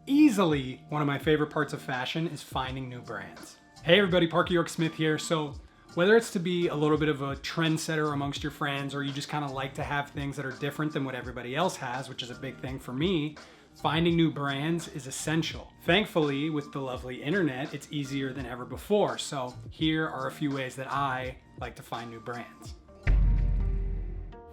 Easily one of my favorite parts of fashion is finding new brands. Hey everybody, Parker York Smith here. So whether it's to be a little bit of a trendsetter amongst your friends, or you just kind of like to have things that are different than what everybody else has, which is a big thing for me, finding new brands is essential. Thankfully, with the lovely internet, it's easier than ever before. So here are a few ways that I like to find new brands.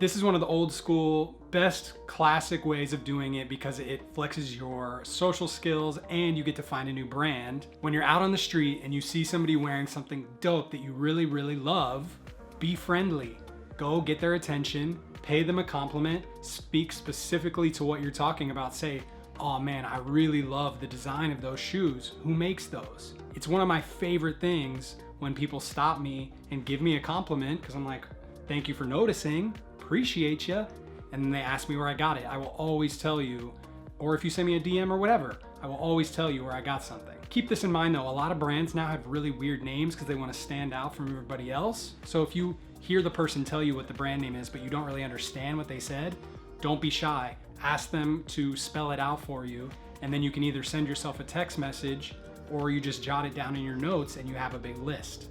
This is one of the old school, best classic ways of doing it because it flexes your social skills and you get to find a new brand. When you're out on the street and you see somebody wearing something dope that you really, really love, be friendly. Go get their attention, pay them a compliment, speak specifically to what you're talking about. Say, oh man, I really love the design of those shoes. Who makes those? It's one of my favorite things when people stop me and give me a compliment because I'm like, thank you for noticing. Appreciate you, and then they ask me where I got it. I will always tell you, or if you send me a DM or whatever, I will always tell you where I got something. Keep this in mind though, a lot of brands now have really weird names because they want to stand out from everybody else. So if you hear the person tell you what the brand name is, but you don't really understand what they said, don't be shy. Ask them to spell it out for you, and then you can either send yourself a text message or you just jot it down in your notes and you have a big list.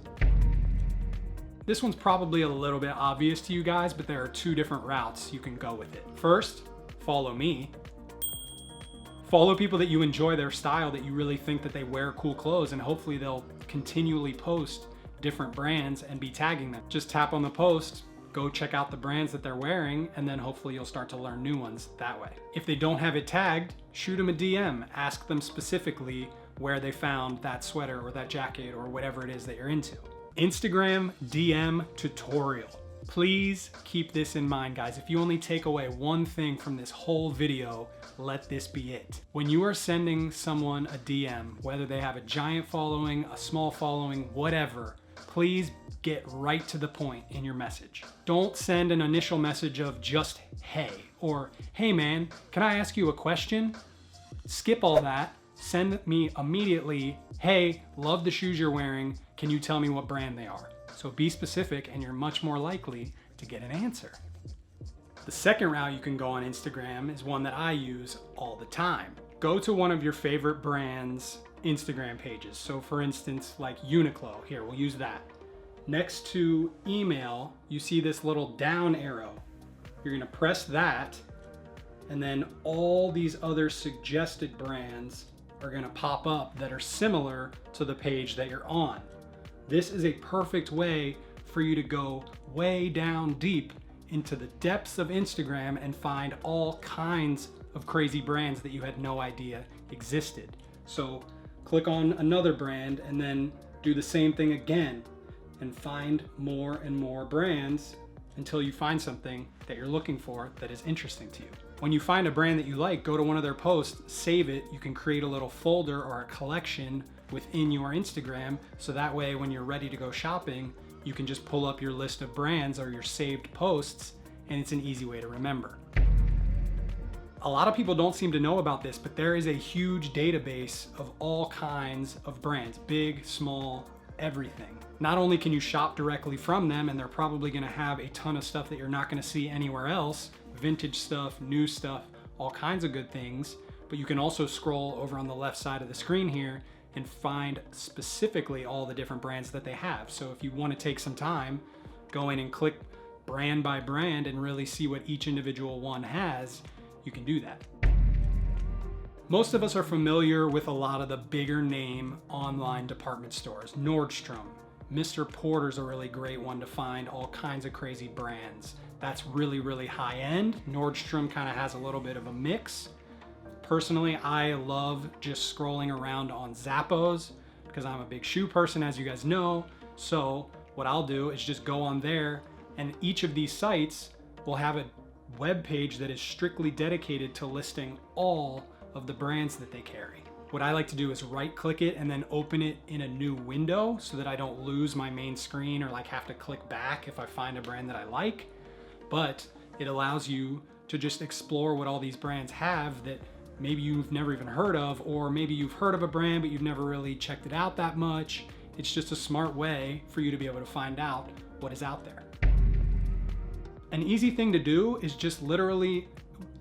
This one's probably a little bit obvious to you guys, but there are two different routes you can go with it. First, follow me. Follow people that you enjoy their style, that you really think that they wear cool clothes, and hopefully they'll continually post different brands and be tagging them. Just tap on the post, go check out the brands that they're wearing, and then hopefully you'll start to learn new ones that way. If they don't have it tagged, shoot them a DM. Ask them specifically where they found that sweater or that jacket or whatever it is that you're into. Instagram DM tutorial. Please keep this in mind, guys. If you only take away one thing from this whole video, let this be it. When you are sending someone a DM, whether they have a giant following, a small following, whatever, please get right to the point in your message. Don't send an initial message of just hey, or hey man, can I ask you a question? Skip all that. Send me immediately, hey, love the shoes you're wearing. Can you tell me what brand they are? So be specific and you're much more likely to get an answer. The second route you can go on Instagram is one that I use all the time. Go to one of your favorite brands' Instagram pages. So for instance, like Uniqlo, here, we'll use that. Next to email, you see this little down arrow. You're gonna press that, and then all these other suggested brands are gonna pop up that are similar to the page that you're on. This is a perfect way for you to go way down deep into the depths of Instagram and find all kinds of crazy brands that you had no idea existed. So click on another brand and then do the same thing again and find more and more brands until you find something that you're looking for that is interesting to you. When you find a brand that you like, go to one of their posts, save it. You can create a little folder or a collection within your Instagram, so that way when you're ready to go shopping, you can just pull up your list of brands or your saved posts, and it's an easy way to remember. A lot of people don't seem to know about this, but there is a huge database of all kinds of brands, big, small, everything. Not only can you shop directly from them, and they're probably gonna have a ton of stuff that you're not gonna see anywhere else, vintage stuff, new stuff, all kinds of good things, but you can also scroll over on the left side of the screen here and find specifically all the different brands that they have. So if you want to take some time, go in and click brand by brand and really see what each individual one has, you can do that. Most of us are familiar with a lot of the bigger name online department stores. Nordstrom, Mr. Porter's a really great one to find all kinds of crazy brands. That's really, really high end. Nordstrom kind of has a little bit of a mix. Personally, I love just scrolling around on Zappos because I'm a big shoe person, as you guys know. So what I'll do is just go on there, and each of these sites will have a web page that is strictly dedicated to listing all of the brands that they carry. What I like to do is right click it and then open it in a new window so that I don't lose my main screen or like have to click back if I find a brand that I like. But it allows you to just explore what all these brands have that maybe you've never even heard of, or maybe you've heard of a brand but you've never really checked it out that much. It's just a smart way for you to be able to find out what is out there. An easy thing to do is just literally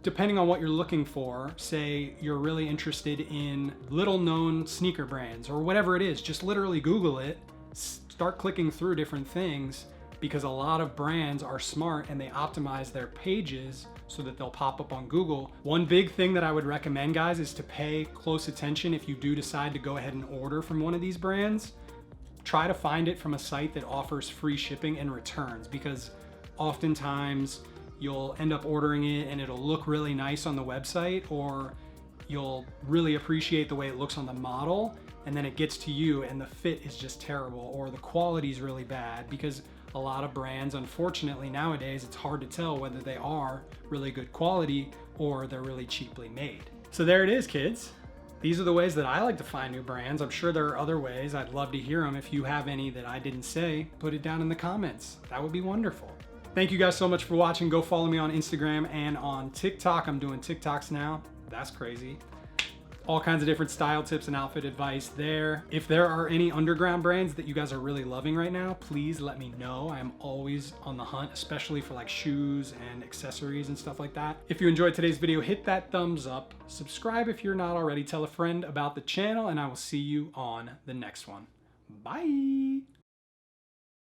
depending on what you're looking for, say you're really interested in little known sneaker brands or whatever it is, just literally Google it, start clicking through different things, because a lot of brands are smart and they optimize their pages so that they'll pop up on Google. One big thing that I would recommend, guys, is to pay close attention if you do decide to go ahead and order from one of these brands. Try to find it from a site that offers free shipping and returns, because oftentimes you'll end up ordering it and it'll look really nice on the website, or you'll really appreciate the way it looks on the model, and then it gets to you and the fit is just terrible, or the quality is really bad, because a lot of brands, unfortunately nowadays, it's hard to tell whether they are really good quality or they're really cheaply made. So there it is, kids. These are the ways that I like to find new brands. I'm sure there are other ways. I'd love to hear them. If you have any that I didn't say, put it down in the comments. That would be wonderful. Thank you guys so much for watching. Go follow me on Instagram and on TikTok. I'm doing TikToks now. That's crazy. All kinds of different style tips and outfit advice there. If there are any underground brands that you guys are really loving right now, please let me know. I am always on the hunt, especially for like shoes and accessories and stuff like that. If you enjoyed today's video, hit that thumbs up. Subscribe if you're not already. Tell a friend about the channel, and I will see you on the next one. Bye.